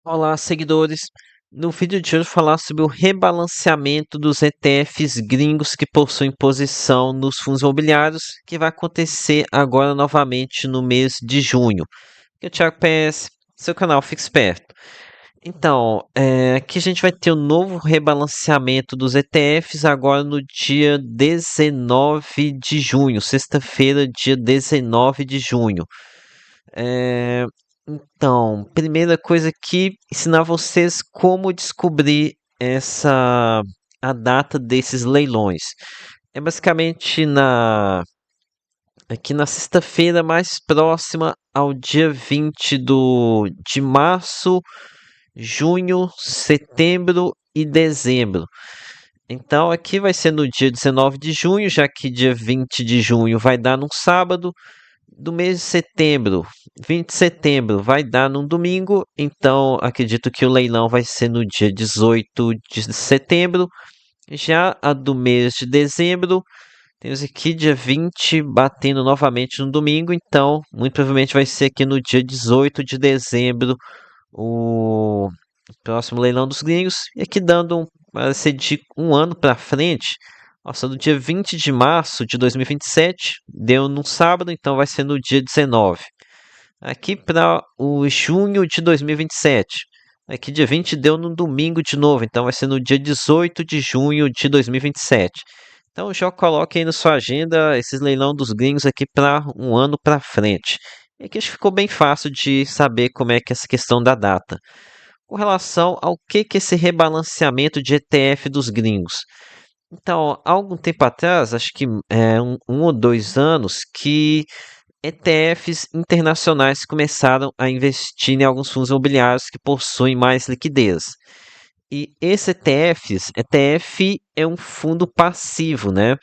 Olá, seguidores. No vídeo de hoje, vou falar sobre o rebalanceamento dos ETFs gringos que possuem posição nos fundos imobiliários, que vai acontecer agora novamente no mês de junho. Aqui é o Thiago PS, seu canal Fique Esperto. Então, aqui a gente vai ter um novo rebalanceamento dos ETFs agora no dia 19 de junho, sexta-feira, dia 19 de junho. É, então, primeira coisa aqui, ensinar vocês como descobrir a data desses leilões. É basicamente aqui na sexta-feira mais próxima ao dia 20 de março, junho, setembro e dezembro. Então aqui vai ser no dia 19 de junho, já que dia 20 de junho vai dar num sábado do mês de setembro, 20 de setembro, vai dar num domingo, então acredito que o leilão vai ser no dia 18 de setembro. Já a do mês de dezembro, temos aqui dia 20 batendo novamente no domingo, então muito provavelmente vai ser aqui no dia 18 de dezembro o próximo leilão dos gringos. E aqui dando vai ser de um ano para frente. Nossa, no dia 20 de março de 2027, deu num sábado, então vai ser no dia 19. Aqui para o junho de 2027. Aqui dia 20 deu no domingo de novo, então vai ser no dia 18 de junho de 2027. Então já coloque aí na sua agenda esses leilão dos gringos aqui para um ano para frente. E aqui acho que ficou bem fácil de saber como é que é essa questão da data. Com relação ao que é esse rebalanceamento de ETF dos gringos. Então, há algum tempo atrás, acho que um ou 2 anos, que ETFs internacionais começaram a investir em alguns fundos imobiliários que possuem mais liquidez. E esse ETF é um fundo passivo, né?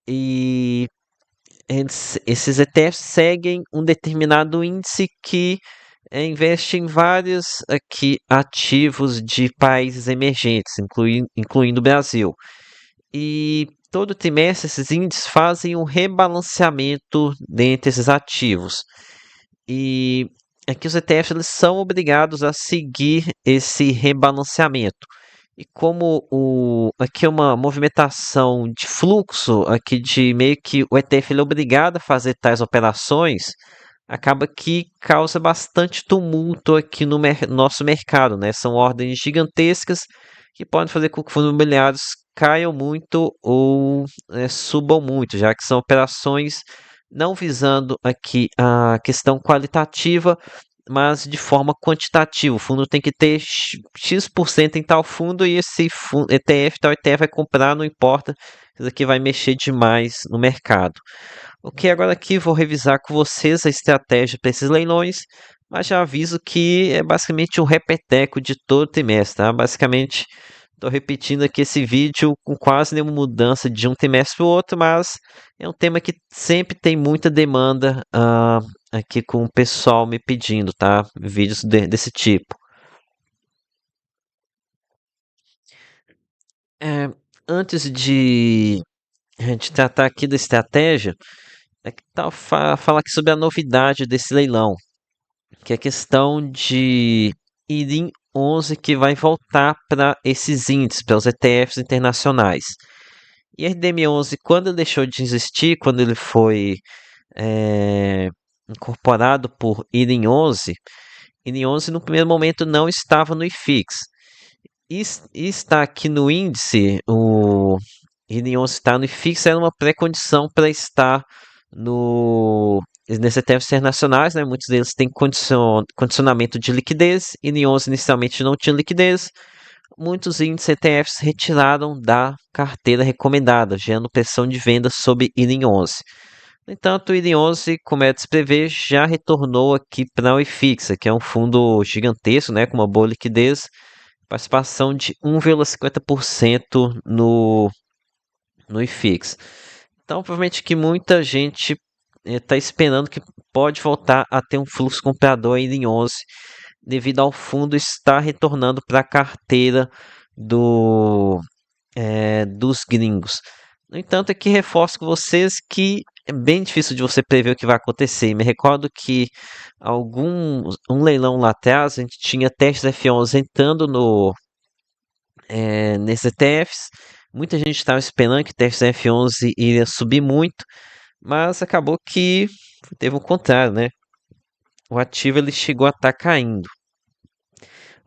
E esses ETFs seguem um determinado índice que investe em vários aqui ativos de países emergentes, incluindo o Brasil. E todo trimestre esses índices fazem um rebalanceamento dentre esses ativos. E aqui os ETFs eles são obrigados a seguir esse rebalanceamento. E como aqui é uma movimentação de fluxo, aqui de meio que o ETF ele é obrigado a fazer tais operações, acaba que causa bastante tumulto aqui no nosso mercado, né? São ordens gigantescas que podem fazer com que fundos imobiliários caiam muito ou subam muito, já que são operações não visando aqui a questão qualitativa, mas de forma quantitativa. O fundo tem que ter X% em tal fundo e esse fundo, ETF, tal ETF vai comprar, não importa, isso aqui vai mexer demais no mercado. Ok, agora aqui vou revisar com vocês a estratégia para esses leilões, mas já aviso que é basicamente um repeteco de todo trimestre, tá? Basicamente, estou repetindo aqui esse vídeo com quase nenhuma mudança de um trimestre para o outro, mas é um tema que sempre tem muita demanda aqui com o pessoal me pedindo, tá? Vídeos desse tipo. É, antes de tratar aqui da estratégia, é que tal falar aqui sobre a novidade desse leilão, que é a questão de IRIM 11 que vai voltar para esses índices, para os ETFs internacionais. E RDM 11, quando ele deixou de existir, quando ele foi é, incorporado por IRIM 11 no primeiro momento não estava no IFIX. E está aqui no índice, o IRIM 11 está no IFIX, era uma pré-condição para estar no nesses ETFs internacionais, né, muitos deles têm condicionamento de liquidez, e NIONs inicialmente não tinha liquidez, muitos índices ETFs retiraram da carteira recomendada, gerando pressão de venda sobre IRIM 11. No entanto, o IRIM 11, como é de se prever, já retornou aqui para o IFIX, que é um fundo gigantesco, né, com uma boa liquidez, participação de 1,50% no IFIX. Então, provavelmente que muita gente está esperando que pode voltar a ter um fluxo comprador ainda em 11, devido ao fundo estar retornando para a carteira dos gringos. No entanto, aqui reforço com vocês que é bem difícil de você prever o que vai acontecer. Me recordo que um leilão lá atrás, a gente tinha testes F11 entrando nesses ETFs. Muita gente estava esperando que testes F11 iria subir muito, mas acabou que teve o contrário, né? O ativo ele chegou a estar caindo.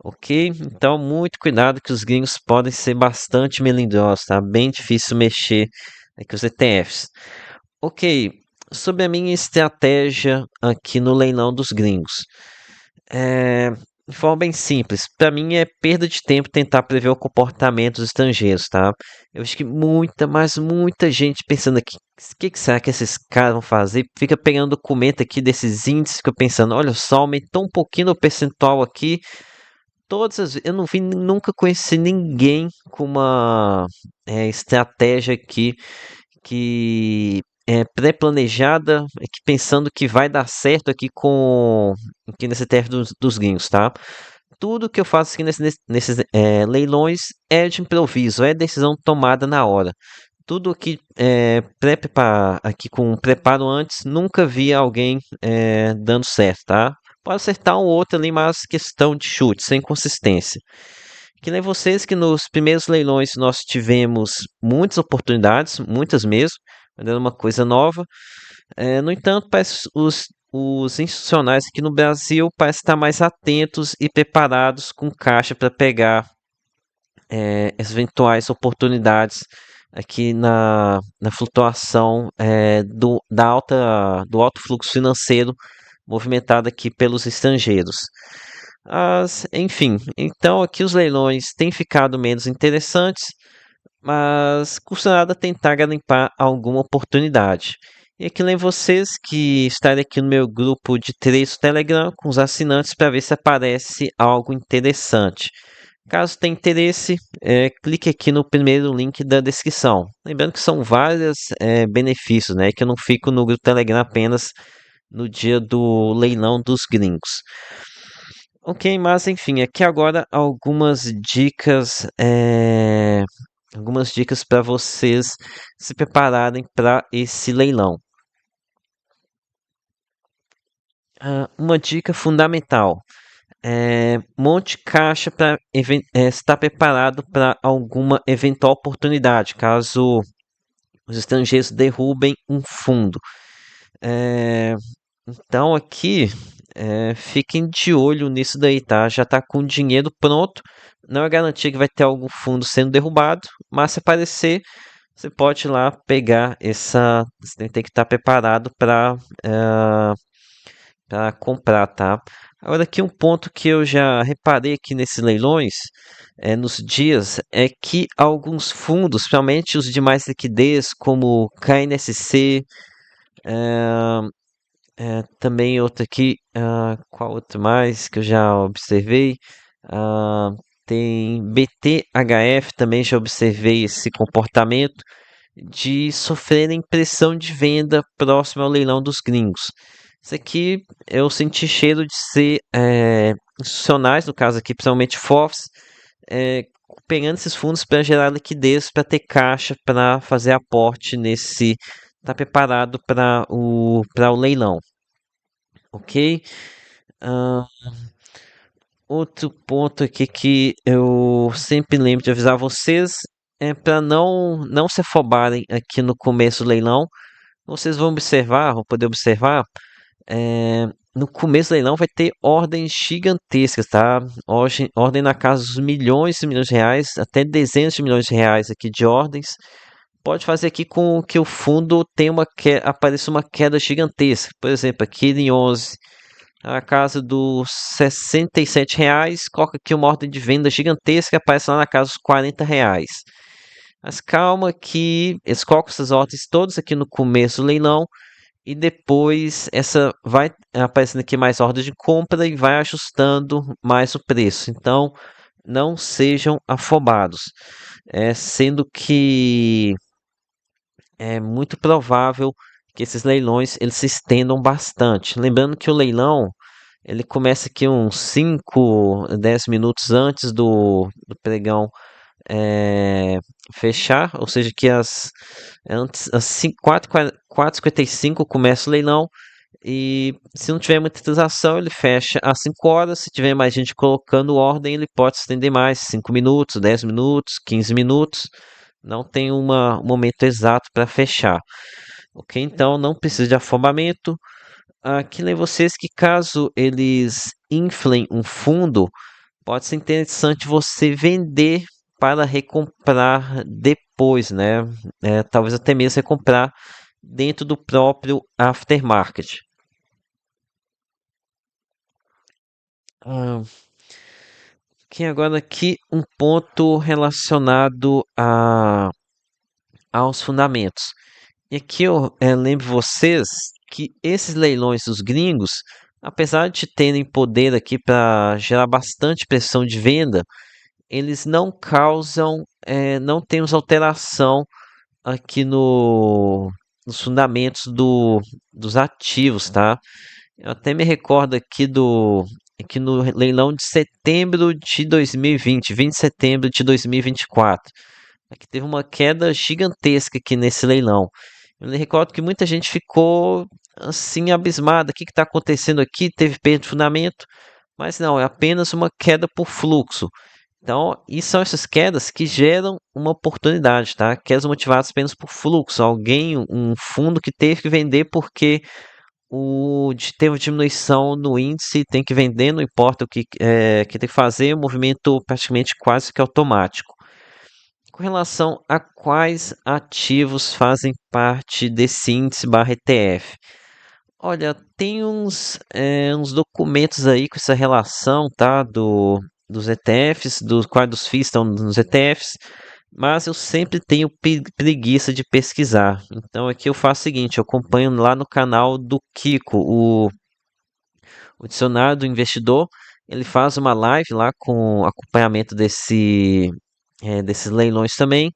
Ok? Então, muito cuidado que os gringos podem ser bastante melindrosos, tá? Bem difícil mexer aqui os ETFs. Ok, sobre a minha estratégia aqui no leilão dos gringos. De forma bem simples, para mim é perda de tempo tentar prever o comportamento dos estrangeiros, tá? Eu acho que mas muita gente pensando aqui, o que será que esses caras vão fazer? Fica pegando documento aqui desses índices, fica pensando, olha só, aumentou um pouquinho o percentual aqui. Eu não vi, nunca conheci ninguém com uma estratégia aqui que é pré-planejada, que pensando que vai dar certo aqui nesse ETF dos gringos, tá? Tudo que eu faço aqui nesses leilões é de improviso, é decisão tomada na hora. Tudo aqui aqui com preparo antes, nunca vi alguém dando certo, tá? Pode acertar um ou outro ali, mas questão de chute, sem consistência. Que nem vocês que nos primeiros leilões nós tivemos muitas oportunidades, muitas mesmo, era uma coisa nova. No entanto, parece os institucionais aqui no Brasil parecem estar mais atentos e preparados com caixa para pegar as eventuais oportunidades aqui na flutuação do alto fluxo financeiro movimentado aqui pelos estrangeiros. Enfim, então aqui os leilões têm ficado menos interessantes, mas custa nada tentar garimpar alguma oportunidade. E aqui lembro vocês que estarei aqui no meu grupo de três do Telegram com os assinantes para ver se aparece algo interessante. Caso tenha interesse, clique aqui no primeiro link da descrição. Lembrando que são vários benefícios, né? Que eu não fico no grupo Telegram apenas no dia do leilão dos gringos. Ok, mas enfim, aqui agora algumas dicas para vocês se prepararem para esse leilão. Uma dica fundamental: monte caixa para estar preparado para alguma eventual oportunidade, caso os estrangeiros derrubem um fundo. Então aqui fiquem de olho nisso daí, tá? Já tá com o dinheiro pronto. Não é garantia que vai ter algum fundo sendo derrubado, mas se aparecer, você pode ir lá pegar essa. Você tem que estar preparado para comprar, tá? Agora aqui um ponto que eu já reparei aqui nesses leilões, nos dias, é que alguns fundos, principalmente os de mais liquidez, como KNSC, também outro aqui, qual outro mais que eu já observei? Ah, tem BTHF, também já observei esse comportamento de sofrerem pressão de venda próximo ao leilão dos gringos. Isso aqui eu senti cheiro de ser institucionais, no caso aqui, principalmente FOFs, pegando esses fundos para gerar liquidez, para ter caixa, para fazer aporte nesse, tá preparado para o leilão, ok? Ah, outro ponto aqui que eu sempre lembro de avisar vocês é para não se afobarem aqui no começo do leilão. Vocês vão poder observar, no começo do leilão vai ter ordens gigantescas, tá? Ordem na casa dos milhões e milhões de reais, até dezenas de milhões de reais aqui de ordens. Pode fazer aqui com que o fundo tenha apareça uma queda gigantesca. Por exemplo, aqui em 11, a casa dos R$ 67, coloca aqui uma ordem de venda gigantesca, aparece lá na casa dos R$ 40. Mas calma que eles colocam essas ordens todas aqui no começo do leilão e depois essa vai aparecendo aqui mais ordens de compra e vai ajustando mais o preço. Então, não sejam afobados. Sendo que é muito provável que esses leilões eles se estendam bastante. Lembrando que o leilão ele começa aqui uns 5, 10 minutos antes do pregão fechar, ou seja, que antes, às 4h55 começa o leilão, e se não tiver muita transação, ele fecha às 5 horas. Se tiver mais gente colocando ordem, ele pode estender mais, 5 minutos, 10 minutos, 15 minutos. Não tem um momento exato para fechar. Ok? Então não precisa de afobamento. Aqui lembro vocês que caso eles inflem um fundo, pode ser interessante você vender para recomprar depois, né? Talvez até mesmo recomprar dentro do próprio aftermarket. Ah, agora aqui um ponto relacionado aos fundamentos. E aqui eu lembro vocês que esses leilões dos gringos, apesar de terem poder aqui para gerar bastante pressão de venda, eles não causam, não temos alteração aqui nos fundamentos dos ativos, tá? Eu até me recordo aqui no leilão de setembro de 2020, 20 de setembro de 2024. Aqui teve uma queda gigantesca aqui nesse leilão. Eu me recordo que muita gente ficou assim abismada. O que está acontecendo aqui? Teve perda de fundamento, mas não, é apenas uma queda por fluxo. Então, e são essas quedas que geram uma oportunidade, tá? Quedas motivadas apenas por fluxo. Alguém, um fundo que teve que vender porque teve diminuição no índice, tem que vender, não importa o que tem que fazer, um movimento praticamente quase que automático. Com relação a quais ativos fazem parte desse índice barra ETF? Olha, tem uns documentos aí com essa relação, tá? Dos ETFs, quais dos FIIs estão nos ETFs, mas eu sempre tenho preguiça de pesquisar. Então aqui eu faço o seguinte, eu acompanho lá no canal do Kiko, o Dicionário do Investidor. Ele faz uma live lá com acompanhamento desses leilões também.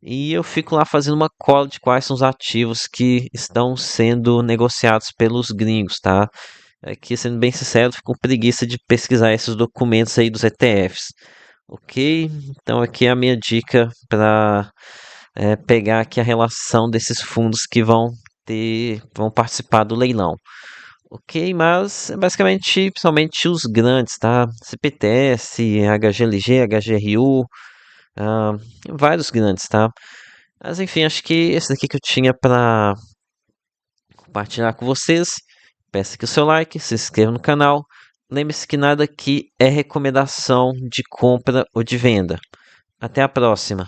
E eu fico lá fazendo uma cola de quais são os ativos que estão sendo negociados pelos gringos, tá? Aqui, sendo bem sincero, fico com preguiça de pesquisar esses documentos aí dos ETFs. Ok? Então aqui é a minha dica para pegar aqui a relação desses fundos que vão participar do leilão. Ok, mas basicamente, principalmente os grandes, tá? CPTS, HGLG, HGRU, ah, vários grandes, tá? Mas enfim, acho que esse daqui que eu tinha para compartilhar com vocês. Peça aqui o seu like, se inscreva no canal. Lembre-se que nada aqui é recomendação de compra ou de venda. Até a próxima!